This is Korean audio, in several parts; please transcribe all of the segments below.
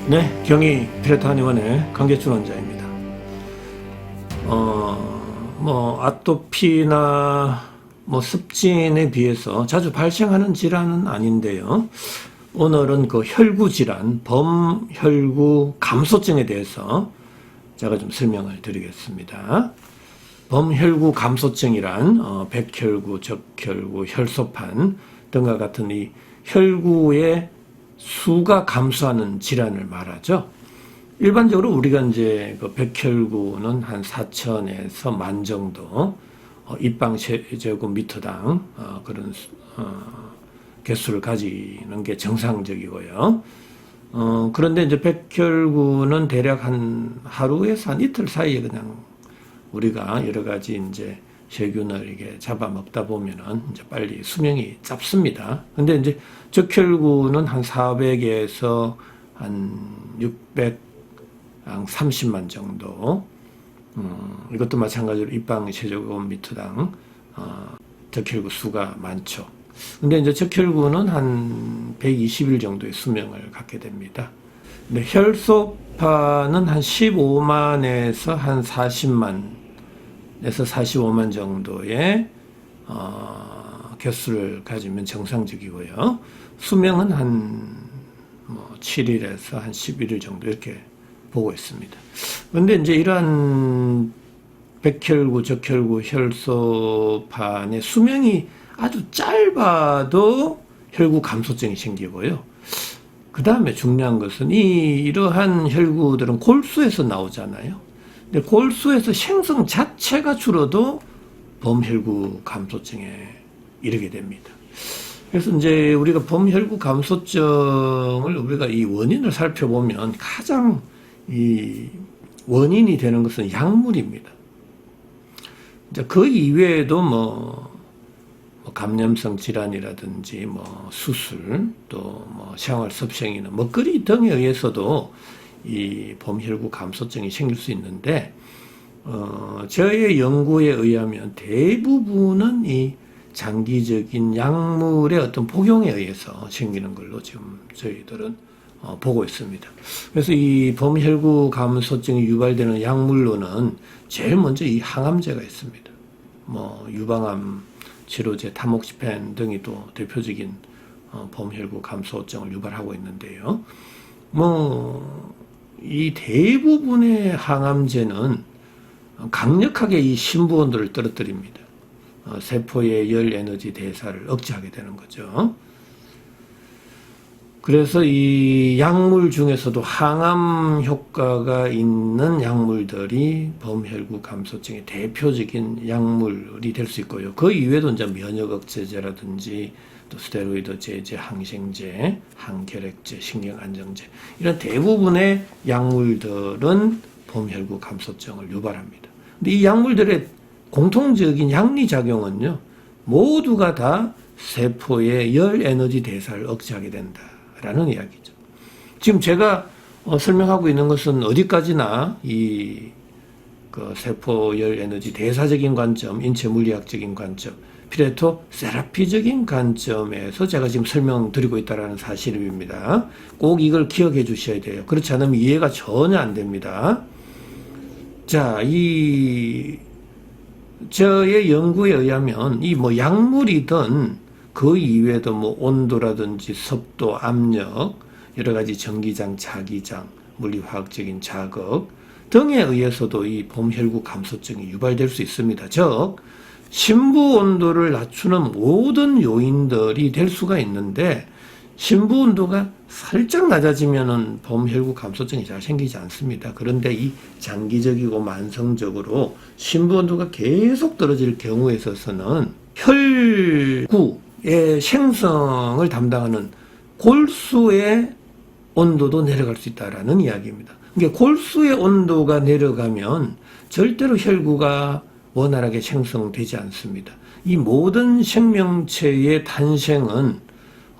네, 경희 피레타니원의 강재춘 원장입니다. 아토피나 습진에 비해서 자주 발생하는 질환은 아닌데요. 오늘은 그 혈구 질환, 범혈구 감소증에 대해서 제가 좀 설명을 드리겠습니다. 범혈구 감소증이란 백혈구, 적혈구, 혈소판 등과 같은 이 혈구의 수가 감소하는 질환을 말하죠. 일반적으로 우리가 이제 그 백혈구는 한 4천에서 만 정도 입방 제곱미터당 그런 개수를 가지는 게 정상적이고요. 그런데 이제 백혈구는 대략 한 하루에서 한 이틀 사이에 그냥 우리가 여러 가지 이제 세균을 이게 잡아먹다 보면은 이제 빨리 수명이 짧습니다. 근데 이제 적혈구는 한 400에서 한 630만 정도. 이것도 마찬가지로 입방 세제곱미터당 적혈구 수가 많죠. 근데 이제 적혈구는 한 120일 정도의 수명을 갖게 됩니다. 근데 혈소판은 한 15만에서 한 40만 에서 45만 정도의 개수를 가지면 정상적이고요. 수명은 한 7일에서 한 11일 정도 이렇게 보고 있습니다. 그런데 이제 이러한 백혈구, 적혈구, 혈소판의 수명이 아주 짧아도 혈구 감소증이 생기고요. 그 다음에 중요한 것은 이러한 혈구들은 골수에서 나오잖아요. 근데 골수에서 생성 자체가 줄어도 범혈구 감소증에 이르게 됩니다. 그래서 이제 우리가 범혈구 감소증을 우리가 이 원인을 살펴보면 가장 이 원인이 되는 것은 약물입니다. 이제 그 이외에도 감염성 질환이라든지 수술 또 생활 습성이나 먹거리 등에 의해서도 이 범혈구 감소증이 생길 수 있는데 저의 연구에 의하면 대부분은 이 장기적인 약물의 어떤 복용에 의해서 생기는 걸로 지금 저희들은 보고 있습니다. 그래서 이 범혈구 감소증이 유발되는 약물로는 제일 먼저 이 항암제가 있습니다. 유방암 치료제 타목시펜 등이 또 대표적인 범혈구 감소증을 유발하고 있는데요. 이 대부분의 항암제는 강력하게 이 심부 온도를 떨어뜨립니다. 세포의 열 에너지 대사를 억제하게 되는 거죠. 그래서 이 약물 중에서도 항암 효과가 있는 약물들이 범혈구 감소증의 대표적인 약물이 될 수 있고요. 그 이외에도 이제 면역 억제제라든지 또 스테로이드 제제, 항생제, 항결핵제, 신경안정제 이런 대부분의 약물들은 범혈구 감소증을 유발합니다. 근데 이 약물들의 공통적인 양리작용은요, 모두가 다 세포의 열 에너지 대사를 억제하게 된다라는 이야기죠. 지금 제가 설명하고 있는 것은 어디까지나 그 세포 열 에너지 대사적인 관점, 인체 물리학적인 관점, 피레토 세라피적인 관점에서 제가 지금 설명드리고 있다는 사실입니다. 꼭 이걸 기억해 주셔야 돼요. 그렇지 않으면 이해가 전혀 안 됩니다. 자, 저의 연구에 의하면 약물이든 그 이외에도 온도라든지 습도, 압력, 여러 가지 전기장, 자기장, 물리화학적인 자극 등에 의해서도 이 범혈구 감소증이 유발될 수 있습니다. 즉, 심부 온도를 낮추는 모든 요인들이 될 수가 있는데 심부 온도가 살짝 낮아지면은 범혈구 감소증이 잘 생기지 않습니다. 그런데 이 장기적이고 만성적으로 심부 온도가 계속 떨어질 경우에 있어서는 혈구의 생성을 담당하는 골수의 온도도 내려갈 수 있다라는 이야기입니다. 그러니까 골수의 온도가 내려가면 절대로 혈구가 원활하게 생성되지 않습니다. 이 모든 생명체의 탄생은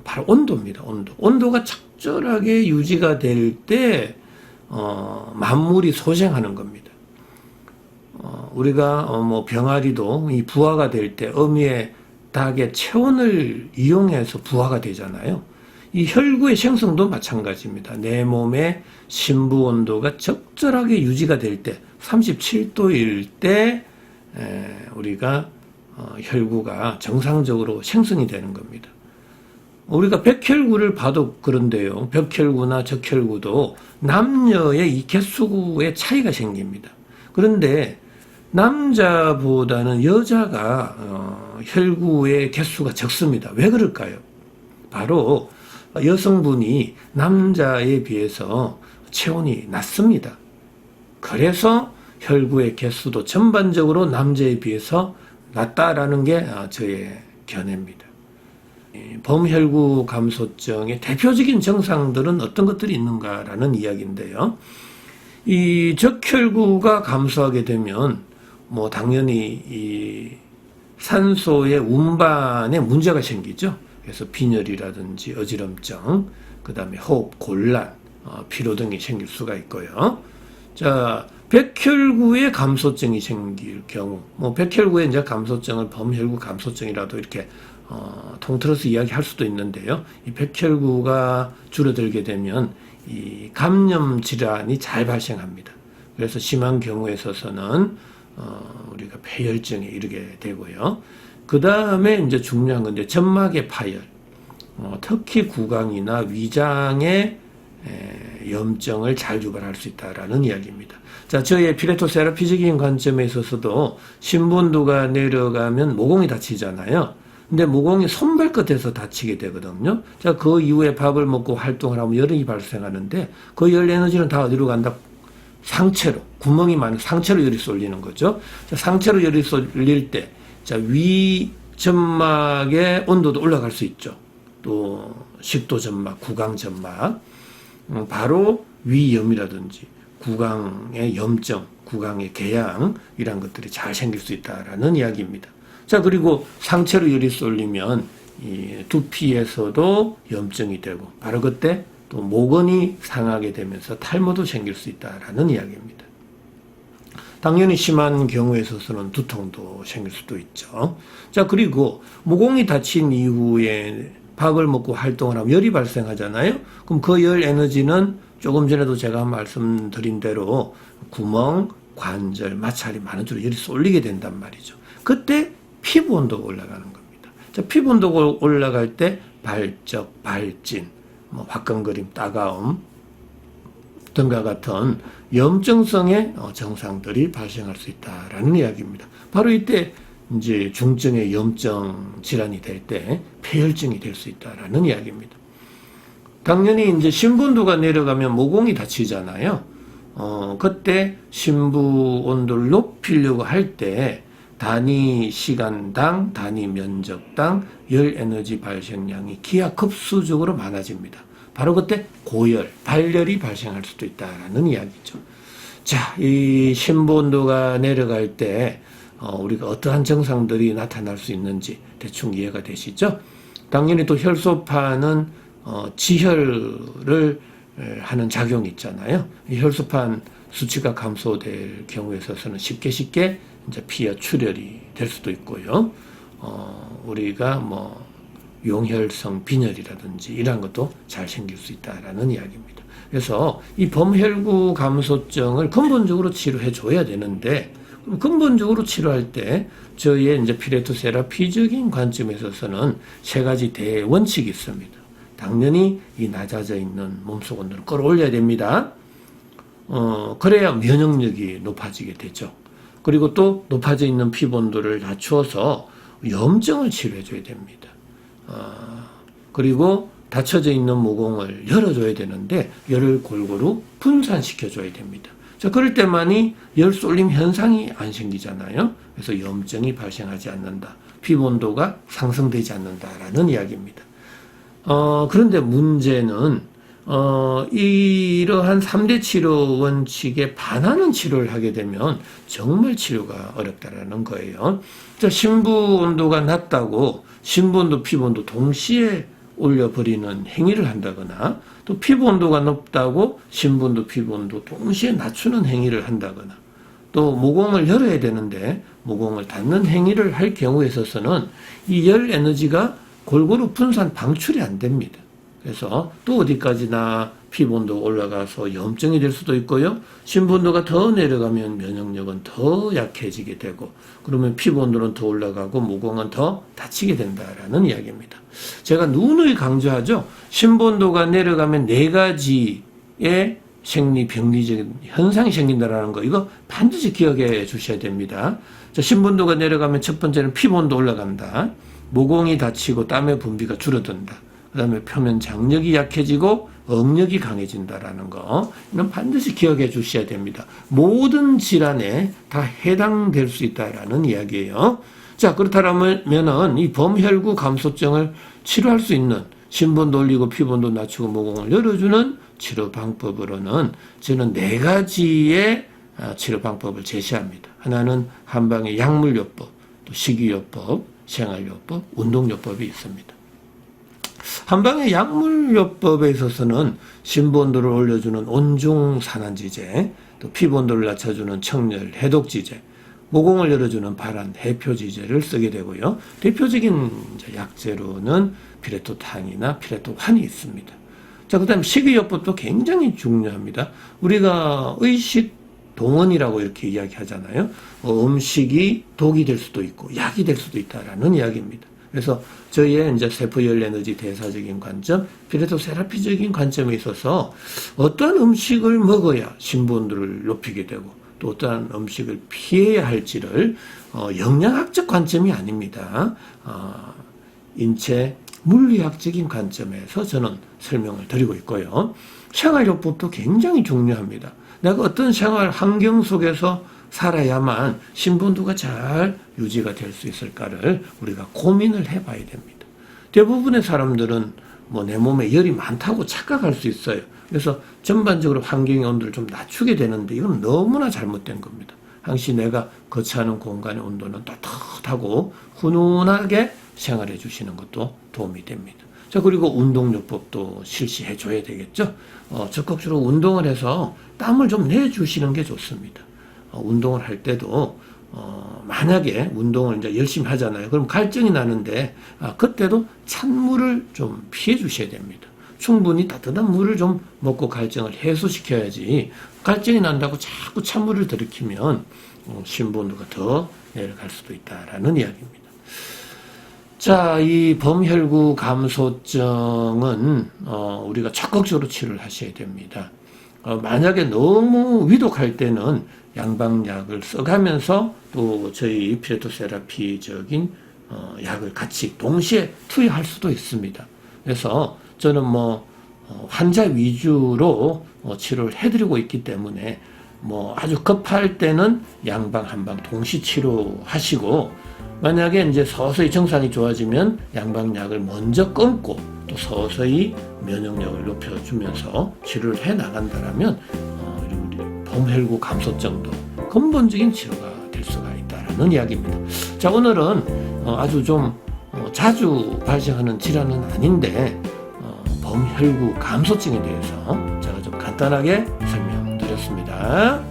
바로 온도입니다. 온도가 적절하게 유지가 될 때 만물이 소생하는 겁니다. 우리가 병아리도 이 부화가 될 때 어미의 닭의 체온을 이용해서 부화가 되잖아요. 이 혈구의 생성도 마찬가지입니다. 내 몸의 심부 온도가 적절하게 유지가 될 때, 37도일 때 우리가 혈구가 정상적으로 생성이 되는 겁니다. 우리가 백혈구를 봐도 그런데요. 백혈구나 적혈구도 남녀의 이 개수의 차이가 생깁니다. 그런데 남자보다는 여자가 혈구의 개수가 적습니다. 왜 그럴까요? 바로 여성분이 남자에 비해서 체온이 낮습니다. 그래서 혈구의 개수도 전반적으로 남자에 비해서 낮다라는 게 저의 견해입니다. 범혈구 감소증의 대표적인 증상들은 어떤 것들이 있는가라는 이야기인데요. 이 적혈구가 감소하게 되면 당연히 이 산소의 운반에 문제가 생기죠. 그래서 빈혈이라든지 어지럼증, 그 다음에 호흡 곤란, 피로 등이 생길 수가 있고요. 자, 백혈구의 감소증이 생길 경우, 백혈구의 이제 감소증을 범혈구 감소증이라도 이렇게 통틀어서 이야기할 수도 있는데요. 이 백혈구가 줄어들게 되면 이 감염 질환이 잘 발생합니다. 그래서 심한 경우에 있어서는 우리가 폐혈증에 이르게 되고요. 그 다음에 이제 중요한 건데 점막의 파열, 특히 구강이나 위장의 염증을 잘 유발할 수 있다라는 이야기입니다. 자, 저의 피레토세라피적인 관점에 있어서도 신분도가 내려가면 모공이 다치잖아요. 근데 모공이 손발끝에서 다치게 되거든요. 자, 그 이후에 밥을 먹고 활동을 하면 열이 발생하는데 그 열 에너지는 다 어디로 간다? 상체로, 구멍이 많은 상체로 열이 쏠리는 거죠. 자, 상체로 열이 쏠릴 때, 자, 위 점막의 온도도 올라갈 수 있죠. 또 식도 점막, 구강 점막, 바로 위염이라든지 구강의 염증, 구강의 궤양 이런 것들이 잘 생길 수 있다라는 이야기입니다. 자, 그리고 상체로 열이 쏠리면 이 두피에서도 염증이 되고 바로 그때 또 모근이 상하게 되면서 탈모도 생길 수 있다라는 이야기입니다. 당연히 심한 경우에 있어서는 두통도 생길 수도 있죠. 자, 그리고 모공이 다친 이후에 밥을 먹고 활동을 하면 열이 발생하잖아요. 그럼 그 열 에너지는 조금 전에도 제가 말씀드린 대로 구멍, 관절, 마찰이 많은 쪽으로 열이 쏠리게 된단 말이죠. 그때 피부 온도가 올라가는 겁니다. 자, 피부 온도가 올라갈 때 발적, 발진, 화끈거림, 따가움 등과 같은 염증성의 증상들이 발생할 수 있다라는 이야기입니다. 바로 이때 이제 중증의 염증 질환이 될 때 폐혈증이 될 수 있다라는 이야기입니다. 당연히 이제 신분도가 내려가면 모공이 다치잖아요. 그때 신부 온도를 높이려고 할 때 단위 시간당, 단위 면적당 열 에너지 발생량이 기하급수적으로 많아집니다. 바로 그때 고열, 발열이 발생할 수도 있다라는 이야기죠. 자, 이 신부 온도가 내려갈 때 우리가 어떠한 증상들이 나타날 수 있는지 대충 이해가 되시죠? 당연히 또 혈소판은 지혈을 하는 작용이 있잖아요. 이 혈소판 수치가 감소될 경우에 있어서는 쉽게 이제 피와 출혈이 될 수도 있고요. 우리가 용혈성 빈혈이라든지 이런 것도 잘 생길 수 있다라는 이야기입니다. 그래서 이 범혈구 감소증을 근본적으로 치료해 줘야 되는데 근본적으로 치료할 때 저희의 이제 피레토 세라피적인 관점에 있어서는 세 가지 대원칙이 있습니다. 당연히 이 낮아져 있는 몸속 온도를 끌어올려야 됩니다. 그래야 면역력이 높아지게 되죠. 그리고 또 높아져 있는 피부 온도를 낮추어서 염증을 치료해 줘야 됩니다. 그리고 닫혀져 있는 모공을 열어줘야 되는데 열을 골고루 분산시켜 줘야 됩니다. 자, 그럴 때만이 열 쏠림 현상이 안 생기잖아요. 그래서 염증이 발생하지 않는다. 피부 온도가 상승되지 않는다라는 이야기입니다. 그런데 문제는 이러한 3대 치료 원칙에 반하는 치료를 하게 되면 정말 치료가 어렵다라는 거예요. 자, 신부 온도가 낮다고 신부 온도, 피부 온도 동시에 올려버리는 행위를 한다거나 또 피부 온도가 높다고 신부 온도, 피부 온도 동시에 낮추는 행위를 한다거나 또 모공을 열어야 되는데 모공을 닫는 행위를 할 경우에 있어서는 이 열 에너지가 골고루 분산 방출이 안 됩니다. 그래서 또 어디까지나 피본도가 올라가서 염증이 될 수도 있고요. 신본도가 더 내려가면 면역력은 더 약해지게 되고, 그러면 피본도는 더 올라가고 모공은 더 다치게 된다라는 이야기입니다. 제가 누누이 강조하죠. 신본도가 내려가면 4가지의 생리병리적인 현상이 생긴다라는 거, 이거 반드시 기억해 주셔야 됩니다. 자, 신본도가 내려가면 첫 번째는 피본도 올라간다. 모공이 다치고 땀의 분비가 줄어든다. 그 다음에 표면 장력이 약해지고 억력이 강해진다라는 거, 이건 반드시 기억해 주셔야 됩니다. 모든 질환에 다 해당될 수 있다라는 이야기예요. 자, 그렇다면은 이 범혈구 감소증을 치료할 수 있는, 신본도 올리고 피본도 낮추고 모공을 열어주는 치료 방법으로는 저는 4가지의 치료 방법을 제시합니다. 하나는 한방의 약물요법, 또 식이요법, 생활요법, 운동요법이 있습니다. 한방의 약물요법에 있어서는 신본도를 올려주는 온중산안지제, 또 피본도를 낮춰주는 청열 해독지제, 모공을 열어주는 발한 해표지제를 쓰게 되고요. 대표적인 약재로는 피레토탄이나 피레토환이 있습니다. 자, 그 다음 식이요법도 굉장히 중요합니다. 우리가 의식 동원이라고 이렇게 이야기하잖아요. 음식이 독이 될 수도 있고 약이 될 수도 있다라는 이야기입니다. 그래서 저희의 이제 세포열 에너지 대사적인 관점, 피레토 세라피적인 관점에 있어서 어떠한 음식을 먹어야 신본도를 높이게 되고 또 어떠한 음식을 피해야 할지를 영양학적 관점이 아닙니다. 인체 물리학적인 관점에서 저는 설명을 드리고 있고요. 생활요법도 굉장히 중요합니다. 내가 어떤 생활 환경 속에서 살아야만 신본도가 잘 유지가 될 수 있을까를 우리가 고민을 해봐야 됩니다. 대부분의 사람들은 뭐 내 몸에 열이 많다고 착각할 수 있어요. 그래서 전반적으로 환경의 온도를 좀 낮추게 되는데 이건 너무나 잘못된 겁니다. 항시 내가 거처하는 공간의 온도는 따뜻하고 훈훈하게 생활해 주시는 것도 도움이 됩니다. 자, 그리고 운동요법도 실시해 줘야 되겠죠. 적극적으로 운동을 해서 땀을 좀 내주시는 게 좋습니다. 운동을 할 때도 만약에 운동을 이제 열심히 하잖아요. 그럼 갈증이 나는데 그때도 찬물을 좀 피해 주셔야 됩니다. 충분히 따뜻한 물을 좀 먹고 갈증을 해소시켜야지, 갈증이 난다고 자꾸 찬물을 들이키면 신본도가 더 내려갈 수도 있다라는 이야기입니다. 자, 이 범혈구 감소증은 우리가 적극적으로 치료를 하셔야 됩니다. 만약에 너무 위독할 때는 양방약을 써가면서 또 저희 피레토 세라피적인 약을 같이 동시에 투여할 수도 있습니다. 그래서 저는 환자 위주로 치료를 해드리고 있기 때문에 아주 급할 때는 양방 한방 동시 치료하시고, 만약에 이제 서서히 정상이 좋아지면 양방약을 먼저 끊고 또 서서히 면역력을 높여주면서 치료를 해 나간다라면 우리 범혈구 감소증도 근본적인 치료가 될 수가 있다라는 이야기입니다. 자, 오늘은 아주 좀 자주 발생하는 질환은 아닌데 범혈구 감소증에 대해서 제가 좀 간단하게 설명드렸습니다.